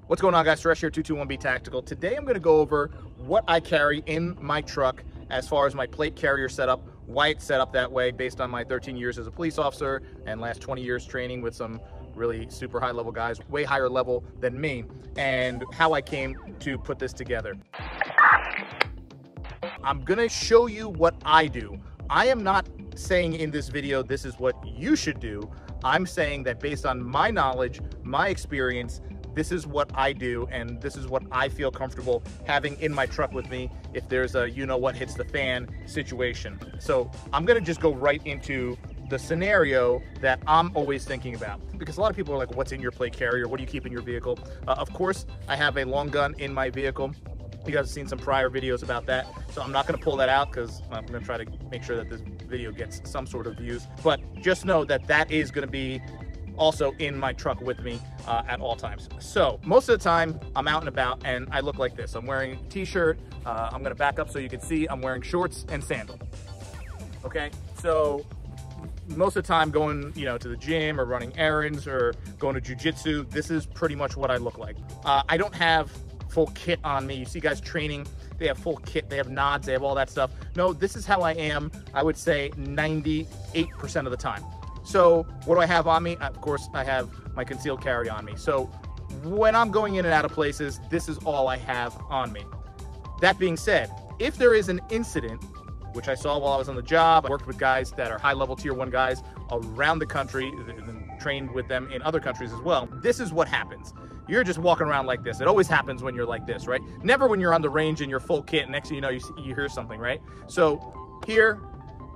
What's going on, guys? Suresh here, 221B Tactical. Today I'm going to go over what I carry in my truck as far as my plate carrier setup, why it's set up that way based on my 13 years as a police officer and last 20 years training with some really super high level guys, way higher level than me, and how I came to put this together. I'm going to show you what I do. I am not saying in this video this is what you should do. I'm saying that based on my knowledge, my experience, this is what I do, and this is what I feel comfortable having in my truck with me if there's a you-know-what hits the fan situation. So I'm gonna just go right into the scenario that I'm always thinking about, because a lot of people are like, what's in your plate carrier? What do you keep in your vehicle? Of course, I have a long gun in my vehicle. You guys have seen some prior videos about that, so I'm not gonna pull that out because I'm gonna try to make sure that this video gets some sort of views. But just know that that is gonna be also in my truck with me at all times. So most of the time I'm out and about and I look like this. I'm wearing a t-shirt. I'm gonna back up so you can see I'm wearing shorts and sandals. Okay, so most of the time going, to the gym or running errands or going to jiu-jitsu, this is pretty much what I look like. I don't have full kit on me. You see guys training, they have full kit, they have nods, they have all that stuff. No, this is how I am, I would say 98% of the time. So what do I have on me? Of course, I have my concealed carry on me. So when I'm going in and out of places, this is all I have on me. That being said, if there is an incident, which I saw while I was on the job, I worked with guys that are high-level tier 1 guys around the country, and trained with them in other countries as well. This is what happens. You're just walking around like this. It always happens when you're like this, right? Never when you're on the range in your full kit, and next thing you know, you hear something, right? So here,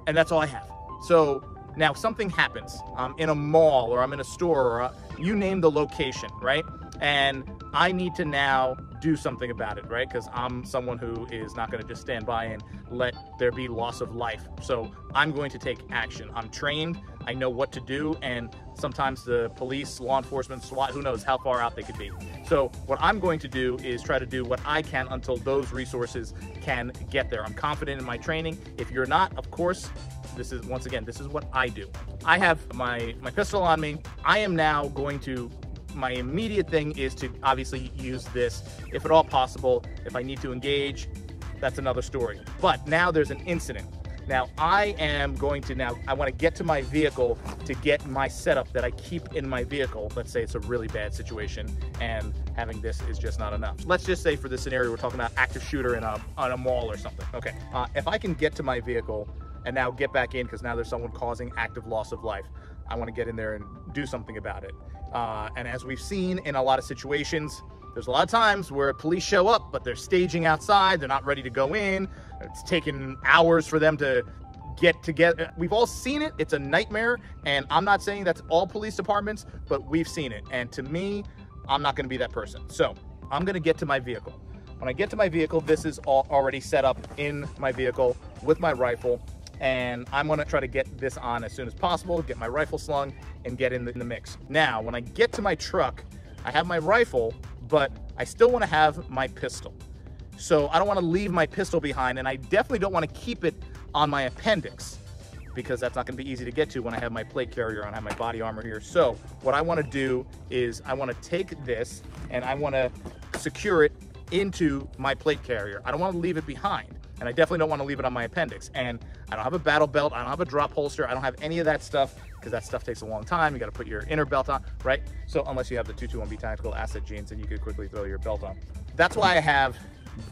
and that's all I have. So now something happens. I'm in a mall or I'm in a store or you name the location, right? And I need to now do something about it, right? Because I'm someone who is not going to just stand by and let there be loss of life. So I'm going to take action. I'm trained. I know what to do. And sometimes the police, law enforcement, SWAT, who knows how far out they could be. So what I'm going to do is try to do what I can until those resources can get there. I'm confident in my training. If you're not, of course, this is, once again, this is what I do. I have my pistol on me. I am now going to, my immediate thing is to obviously use this if at all possible. If I need to engage, that's another story. But now there's an incident. Now I am going to I want to get to my vehicle to get my setup that I keep in my vehicle. Let's say it's a really bad situation and having this is just not enough. Let's just say for this scenario, we're talking about active shooter on a mall or something. Okay, if I can get to my vehicle and now get back in because now there's someone causing active loss of life, I want to get in there and do something about it. And as we've seen in a lot of situations, there's a lot of times where police show up, but they're staging outside, they're not ready to go in. It's taking hours for them to get together. We've all seen it. It's a nightmare. And I'm not saying that's all police departments, but we've seen it. And to me, I'm not going to be that person. So I'm going to get to my vehicle. When I get to my vehicle, this is all already set up in my vehicle with my rifle. And I'm gonna try to get this on as soon as possible, get my rifle slung, and get in the mix. Now, when I get to my truck, I have my rifle, but I still wanna have my pistol. So I don't wanna leave my pistol behind, and I definitely don't wanna keep it on my appendix, because that's not gonna be easy to get to when I have my plate carrier on, I have my body armor here. So what I wanna do is I wanna take this, and I wanna secure it into my plate carrier. I don't wanna leave it behind. And I definitely don't want to leave it on my appendix. And I don't have a battle belt. I don't have a drop holster. I don't have any of that stuff because that stuff takes a long time. You got to put your inner belt on, right? So unless you have the 221B Tactical Asset jeans, and you could quickly throw your belt on. That's why I have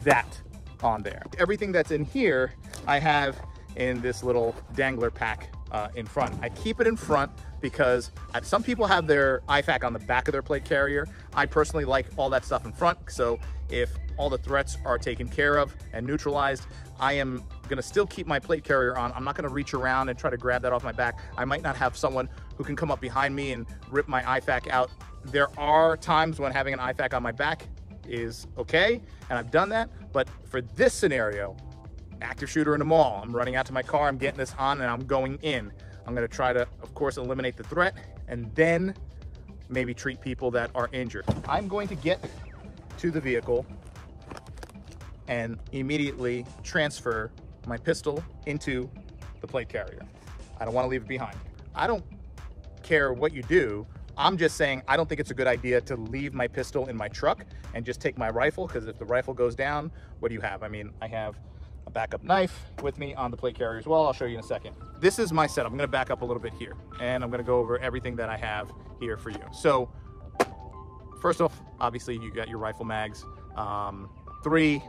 that on there. Everything that's in here, I have in this little dangler pack in front. I keep it in front because some people have their IFAK on the back of their plate carrier. I personally like all that stuff in front. So if all the threats are taken care of and neutralized, I am gonna still keep my plate carrier on. I'm not gonna reach around and try to grab that off my back. I might not have someone who can come up behind me and rip my IFAK out. There are times when having an IFAK on my back is okay, and I've done that, but for this scenario, active shooter in the mall, I'm running out to my car, I'm getting this on, and I'm going in. I'm gonna try to, of course, eliminate the threat, and then maybe treat people that are injured. I'm going to get to the vehicle and immediately transfer my pistol into the plate carrier. I don't want to leave it behind. I don't care what you do. I'm just saying I don't think it's a good idea to leave my pistol in my truck and just take my rifle, because if the rifle goes down, what do you have? I mean, I have a backup knife with me on the plate carrier as well. I'll show you in a second. This is my setup. I'm gonna back up a little bit here, and I'm gonna go over everything that I have here for you. So first off, obviously you got your rifle mags. 3,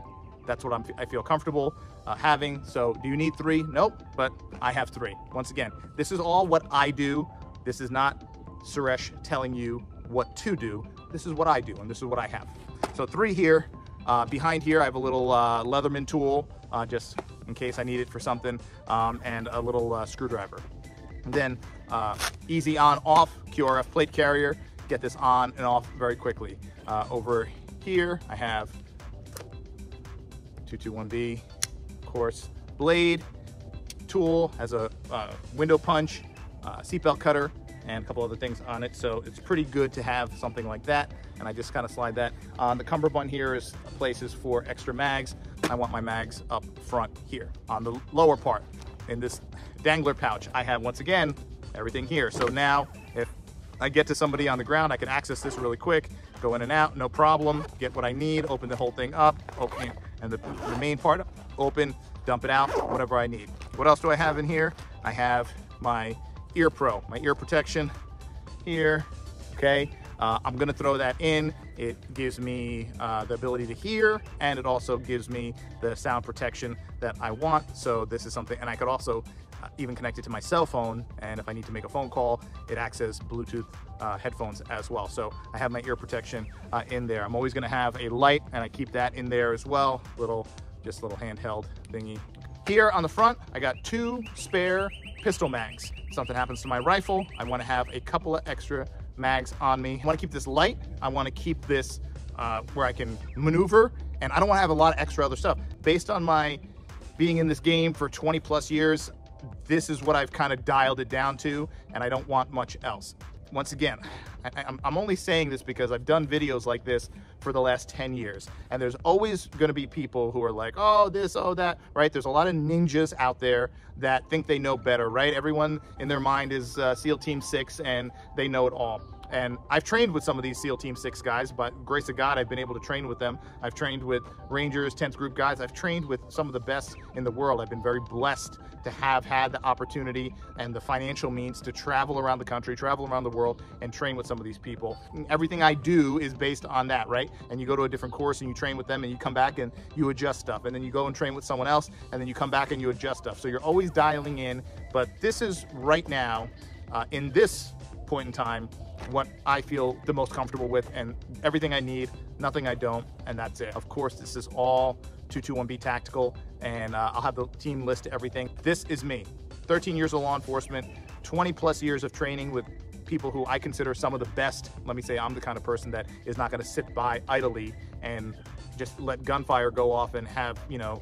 that's what I feel comfortable having. So do you need 3? Nope, but I have 3. Once again, this is all what I do. This is not Suresh telling you what to do. This is what I do, and this is what I have. So 3 here. Behind here, I have a little Leatherman tool, just in case I need it for something, and a little screwdriver. And then easy on off QRF plate carrier. Get this on and off very quickly. Over here, I have 221B, of course, blade, tool, has a window punch, seatbelt cutter, and a couple other things on it. So it's pretty good to have something like that. And I just kind of slide that. On the cummerbund here is places for extra mags. I want my mags up front here. On the lower part, in this dangler pouch, I have, once again, everything here. So now if I get to somebody on the ground, I can access this really quick, go in and out, no problem, get what I need, open the whole thing up, open, and the main part open, dump it out, whatever I need. What else do I have in here? I have my Ear Pro, my ear protection here, okay? I'm gonna throw that in. It gives me the ability to hear, and it also gives me the sound protection that I want. So this is something, and I could also even connect it to my cell phone, and if I need to make a phone call, it acts as Bluetooth headphones as well. So I have my ear protection in there. I'm always gonna have a light, and I keep that in there as well. Just little handheld thingy. Here on the front, I got 2 spare pistol mags. If something happens to my rifle, I want to have a couple of extra mags on me. I want to keep this light. I want to keep this where I can maneuver, and I don't want to have a lot of extra other stuff. Based on my being in this game for 20 plus years, this is what I've kind of dialed it down to, and I don't want much else. Once again, I'm only saying this because I've done videos like this for the last 10 years. And there's always going to be people who are like, oh, this, oh, that, right? There's a lot of ninjas out there that think they know better, right? Everyone in their mind is SEAL Team 6 and they know it all. And I've trained with some of these SEAL Team 6 guys, but grace of God, I've been able to train with them. I've trained with Rangers, 10th Group guys. I've trained with some of the best in the world. I've been very blessed to have had the opportunity and the financial means to travel around the country, travel around the world, and train with some of these people. Everything I do is based on that, right? And you go to a different course and you train with them and you come back and you adjust stuff. And then you go and train with someone else and then you come back and you adjust stuff. So you're always dialing in, but this is right now, in this point in time, what I feel the most comfortable with, and everything I need, nothing I don't, and that's it. Of course, this is all 221B Tactical, and I'll have the team list everything. This is me, 13 years of law enforcement, 20 plus years of training with people who I consider some of the best. Let me say I'm the kind of person that is not gonna sit by idly and just let gunfire go off and have, you know,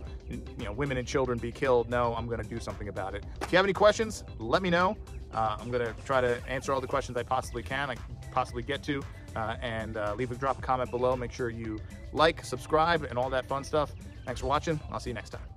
women and children be killed. No, I'm gonna do something about it. If you have any questions, let me know. I'm gonna try to answer all the questions I possibly get to, and drop a comment below. Make sure you like, subscribe, and all that fun stuff. Thanks for watching. I'll see you next time.